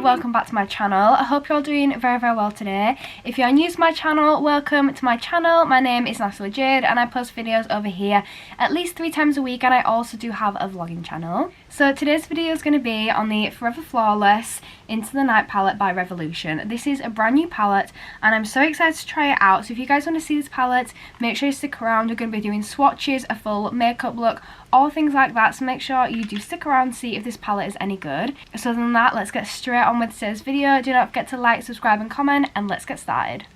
welcome back to my channel. I hope you're all doing very well today. If you're new to my channel, welcome to my channel. My name is Natalie Jade and I post videos over here at least 3 times a week, and I also do have a vlogging channel. So today's video is going to be on the Forever Flawless Into the Night palette by Revolution. This is a brand new palette and I'm so excited to try it out. So if you guys want to see this palette, make sure you stick around. We're going to be doing swatches, a full makeup look, all things like that, so make sure you do stick around to see if this palette is any good. So other than that, let's get straight on with today's video. Do not forget to like, subscribe and comment, and let's get started.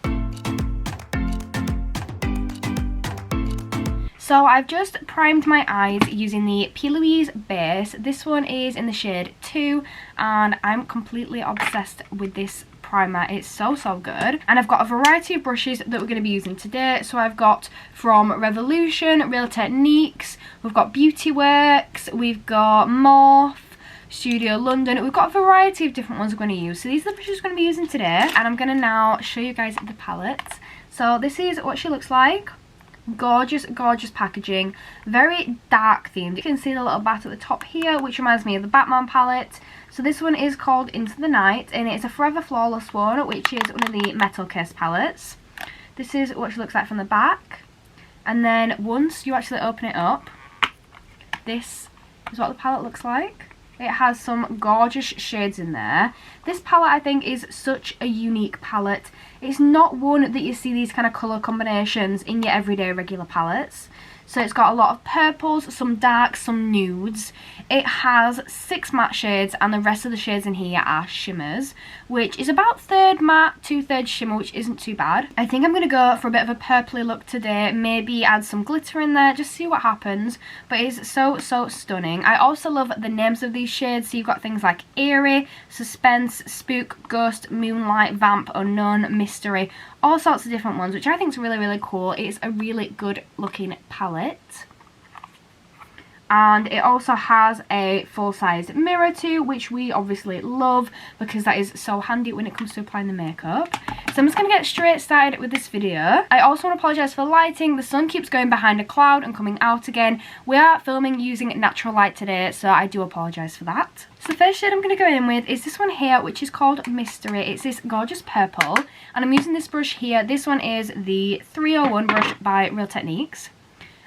So I've just primed my eyes using the P. Louise base. This one is in the shade 2 and I'm completely obsessed with this primer. It's so good, and I've got a variety of brushes that we're going to be using today. So I've got from Revolution, Real Techniques, we've got Beauty Works, we've got Morphe, Studio London. We've got a variety of different ones we're going to use. So these are the brushes we're going to be using today, and I'm going to now show you guys the palette. So this is what she looks like. Gorgeous packaging, very dark themed. You can see the little bat at the top here, which reminds me of the Batman palette. So this one is called Into the Night and it's a Forever Flawless one, which is one of the metal case palettes. This is what she looks like from the back, and then once you actually open it up, this is what the palette looks like. It has some gorgeous shades in there. This palette I think is such a unique palette. It's not one that you see these kind of colour combinations in your everyday regular palettes. So it's got a lot of purples, some darks, some nudes. It has 6 matte shades and the rest of the shades in here are shimmers, which is about 1/3 matte, 2/3 shimmer, which isn't too bad. I think I'm going to go for a bit of a purpley look today, maybe add some glitter in there, just see what happens. But it's so stunning. I also love the names of these shades. So you've got things like Eerie, Suspense, Spook, Ghost, Moonlight, Vamp, Unknown, Mystery, all sorts of different ones, which I think is really cool. It's a really good looking palette. And it also has a full-size mirror too, which we obviously love because that is so handy when it comes to applying the makeup. So I'm just going to get straight started with this video. I also want to apologise for the lighting. The sun keeps going behind a cloud and coming out again. We are filming using natural light today, so I do apologise for that. So the first shade I'm going to go in with is this one here, which is called Mystery. It's this gorgeous purple, and I'm using this brush here. This one is the 301 brush by Real Techniques.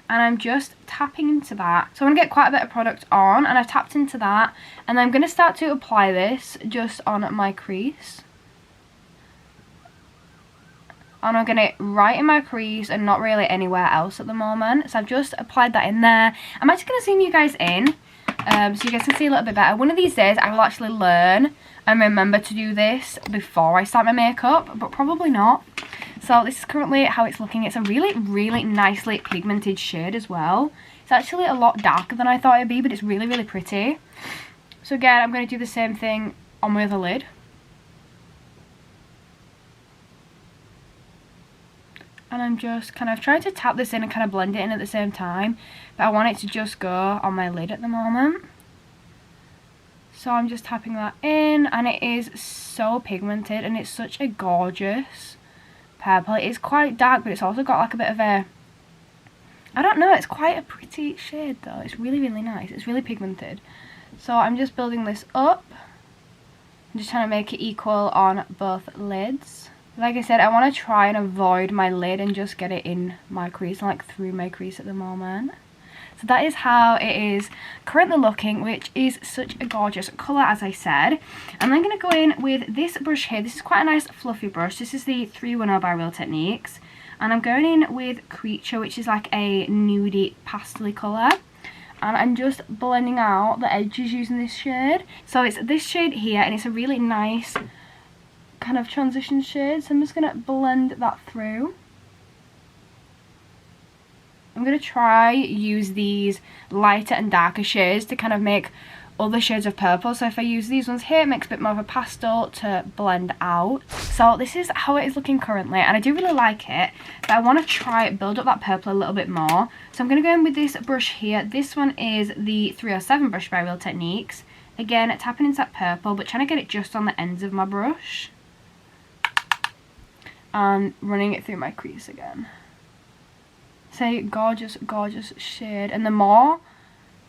And I'm just tapping into that. So I'm going to get quite a bit of product on, and I've tapped into that. And I'm going to start to apply this just on my crease. And I'm going to right in my crease and not really anywhere else at the moment. So I've just applied that in there. I'm actually going to zoom you guys in so you guys can see a little bit better. One of these days I will actually learn and remember to do this before I start my makeup, but probably not. So this is currently how it's looking. It's a really nicely pigmented shade as well. It's actually a lot darker than I thought it'd be, but it's really pretty. So again, I'm going to do the same thing on my other lid. And I'm just kind of trying to tap this in and kind of blend it in at the same time. But I want it to just go on my lid at the moment. So I'm just tapping that in, and it is so pigmented and it's such a gorgeous purple. It is quite dark, but it's also got like a bit of a, I don't know, it's quite a pretty shade though. It's really nice. It's really pigmented. So I'm just building this up. I'm just trying to make it equal on both lids. Like I said, I want to try and avoid my lid and just get it in my crease, and like through my crease at the moment. So that is how it is currently looking, which is such a gorgeous colour, as I said. And I'm going to go in with this brush here. This is quite a nice fluffy brush. This is the 310 by Real Techniques. And I'm going in with Creature, which is like a nudie pastel colour. And I'm just blending out the edges using this shade. So it's this shade here, and it's a really nice kind of transition shade. So I'm just going to blend that through. I'm going to try use these lighter and darker shades to kind of make other shades of purple. So if I use these ones here, it makes a bit more of a pastel to blend out. So this is how it is looking currently, and I do really like it, but I want to try build up that purple a little bit more. So I'm going to go in with this brush here. This one is the 307 brush by Real Techniques. Again, tapping into that purple, but trying to get it just on the ends of my brush. And running it through my crease again. So gorgeous shade, and the more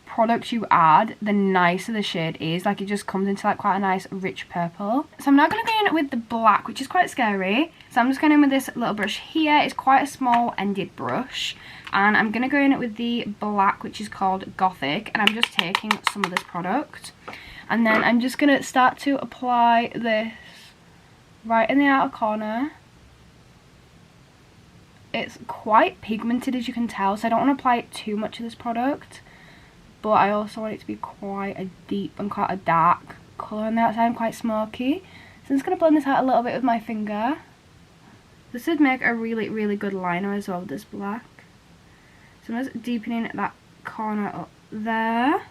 product you add, the nicer the shade is. Like, it just comes into like quite a nice rich purple. So I'm now going to go in with the black, which is quite scary. So I'm just going in with this little brush here. It's quite a small ended brush, and I'm going to go in with the black, which is called Gothic, and I'm just taking some of this product, and then I'm just going to start to apply this right in the outer corner. It's quite pigmented, as you can tell, so I don't want to apply it too much of this product, but I also want it to be quite a deep and quite a dark colour on the outside and quite smoky. So I'm just going to blend this out a little bit with my finger. This would make a really, really good liner as well with this black. So I'm just deepening that corner up there.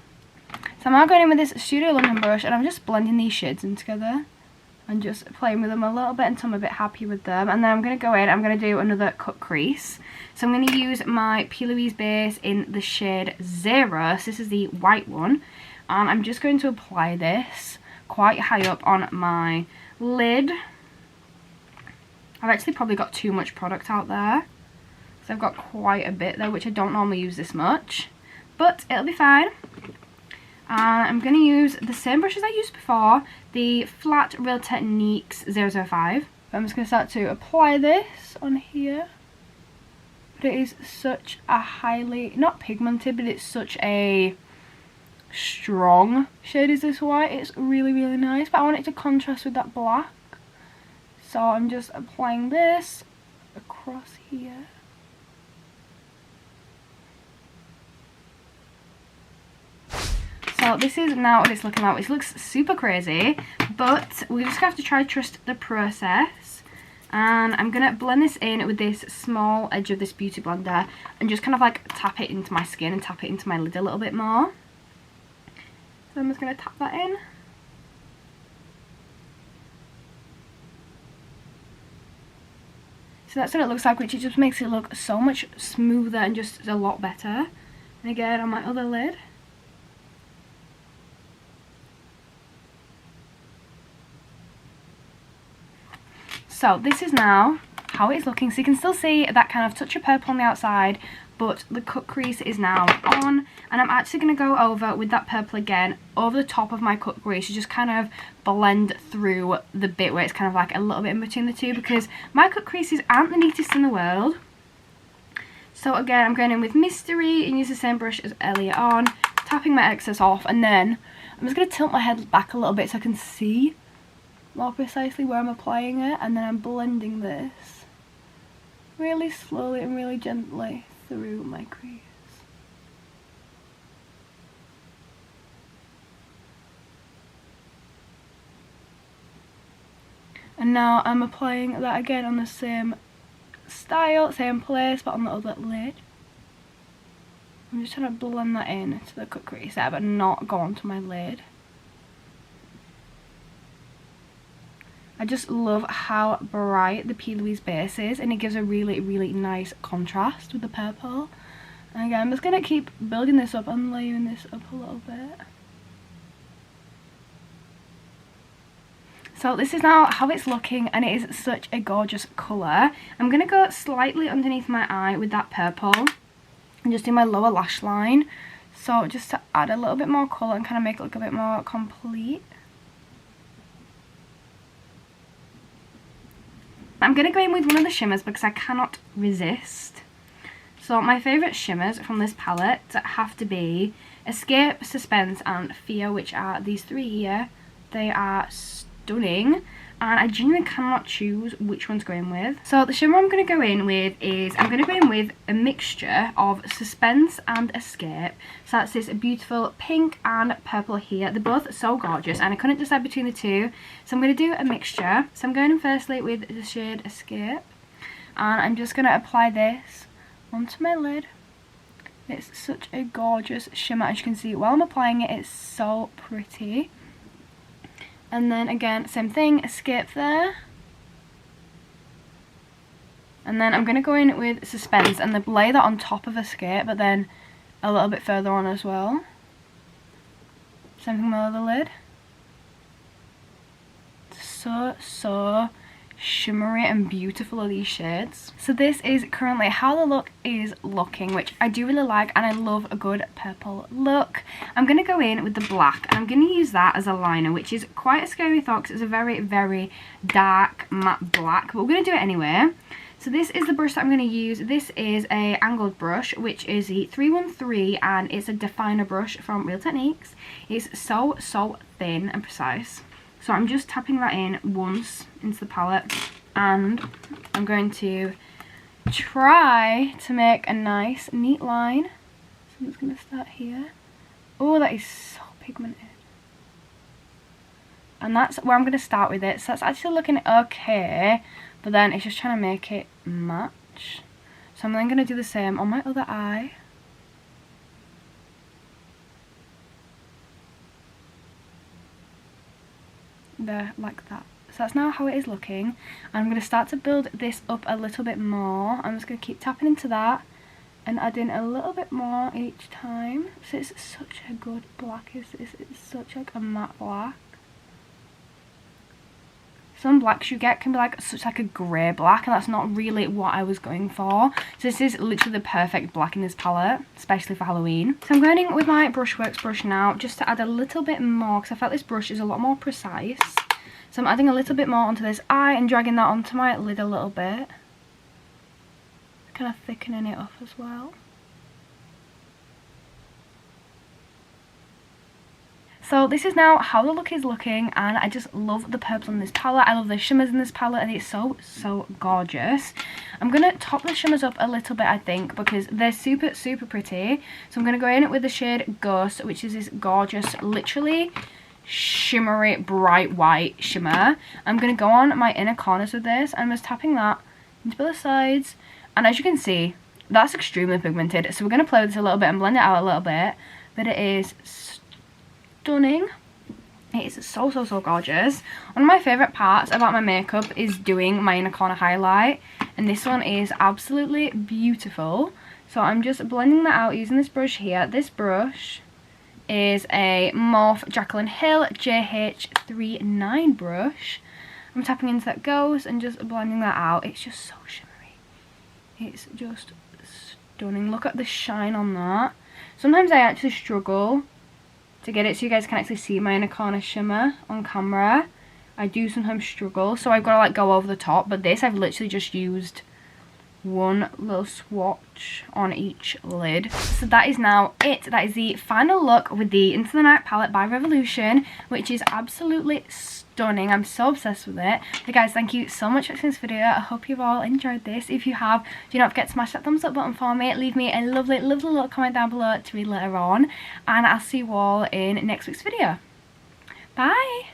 So I'm now going in with this Studio London brush, and I'm just blending these shades in together and just playing with them a little bit until I'm a bit happy with them. And then I'm going to go in, I'm going to do another cut crease. So I'm going to use my P. Louise base in the shade 0. So this is the white one. And I'm just going to apply this quite high up on my lid. I've actually probably got too much product out there. So I've got quite a bit there, which I don't normally use this much. But it'll be fine. And I'm going to use the same brush as I used before, the Flat Real Techniques 005. I'm just going to start to apply this on here. But it is such a highly, not pigmented, but it's such a strong shade is this white. It's really, really nice, but I want it to contrast with that black. So I'm just applying this across here. So this is now what it's looking like. It looks super crazy, but we just have to trust the process. And I'm going to blend this in with this small edge of this beauty blender and just kind of like tap it into my skin and tap it into my lid a little bit more. So I'm just going to tap that in. So that's what it looks like, which it just makes it look so much smoother and just a lot better. And again on my other lid. So this is now how it's looking. So you can still see that kind of touch of purple on the outside, but the cut crease is now on. And I'm actually going to go over with that purple again over the top of my cut crease to just kind of blend through the bit where it's kind of like a little bit in between the two, because my cut creases aren't the neatest in the world. So again, I'm going in with Mystery and use the same brush as earlier on, tapping my excess off, and then I'm just going to tilt my head back a little bit so I can see more precisely where I'm applying it, and then I'm blending this really slowly and really gently through my crease. And now I'm applying that again on the same style, same place, but on the other lid. I'm just trying to blend that in to the cut crease there, but not go onto my lid. I just love how bright the P. Louise base is, and it gives a really, really nice contrast with the purple. And again, I'm just going to keep building this up and layering this up a little bit. So this is now how it's looking, and it is such a gorgeous colour. I'm going to go slightly underneath my eye with that purple and just do my lower lash line. So just to add a little bit more colour and kind of make it look a bit more complete. I'm going to go in with one of the shimmers because I cannot resist. So my favourite shimmers from this palette have to be Escape, Suspense and Fear, which are these three here. They are stunning, and I genuinely cannot choose which one to go in with. So the shimmer I'm going to go in with is, I'm going to go in with a mixture of Suspense and Escape. So that's this beautiful pink and purple here. They're both so gorgeous, and I couldn't decide between the two. So I'm going to do a mixture. So I'm going in firstly with the shade Escape, and I'm just going to apply this onto my lid. It's such a gorgeous shimmer, as you can see. While I'm applying it, it's so pretty. And then again, same thing, Escape there. And then I'm going to go in with Suspense and then lay that on top of Escape, but then a little bit further on as well. Same thing with the other lid. So shimmery and beautiful are these shades. So this is currently how the look is looking, which I do really like, and I love a good purple look. I'm going to go in with the black, and I'm going to use that as a liner, which is quite a scary thought because it's a very, very dark matte black, but we're going to do it anyway. So this is the brush that I'm going to use. This is a angled brush, which is the 313, and it's a definer brush from Real Techniques. It's so thin and precise. So I'm just tapping that in once into the palette, and I'm going to try to make a nice neat line. So I'm just going to start here. Oh, that is so pigmented. And that's where I'm going to start with it. So that's actually looking okay, but then it's just trying to make it match. So I'm then going to do the same on my other eye. There, like that. So that's now how it is looking. And I'm going to start to build this up a little bit more. I'm just going to keep tapping into that and adding a little bit more each time. So it's such a good black. It's such like a matte black. Some blacks you get can be like such like a grey black, and that's not really what I was going for. So this is literally the perfect black in this palette, especially for Halloween. So I'm going in with my Brushworks brush now, just to add a little bit more, because I felt this brush is a lot more precise. So I'm adding a little bit more onto this eye and dragging that onto my lid a little bit. Kind of thickening it up as well. So this is now how the look is looking, and I just love the purple in this palette. I love the shimmers in this palette, and it's so gorgeous. I'm going to top the shimmers up a little bit, I think, because they're super pretty. So I'm going to go in with the shade Ghost, which is this gorgeous, literally shimmery, bright white shimmer. I'm going to go on my inner corners with this. I'm just tapping that into both sides, and as you can see, that's extremely pigmented. So we're going to play with this a little bit and blend it out a little bit, but it is stunning. It is so gorgeous. One of my favourite parts about my makeup is doing my inner corner highlight, and this one is absolutely beautiful. So I'm just blending that out using this brush here. This brush is a Morphe Jaclyn Hill JH39 brush. I'm tapping into that Ghost and just blending that out. It's just so shimmery. It's just stunning. Look at the shine on that. Sometimes I actually struggle to get it so you guys can actually see my inner corner shimmer on camera. I do sometimes struggle, so I've got to like go over the top, but this I've literally just used one little swatch on each lid. So that is now it. That is the final look with the Into the Night palette by Revolution, which is absolutely stunning. I'm so obsessed with it. But guys, thank you so much for watching this video. I hope you've all enjoyed this. If you have, do not forget to smash that thumbs up button for me. Leave me a lovely little comment down below to read later on, and I'll see you all in next week's video. Bye.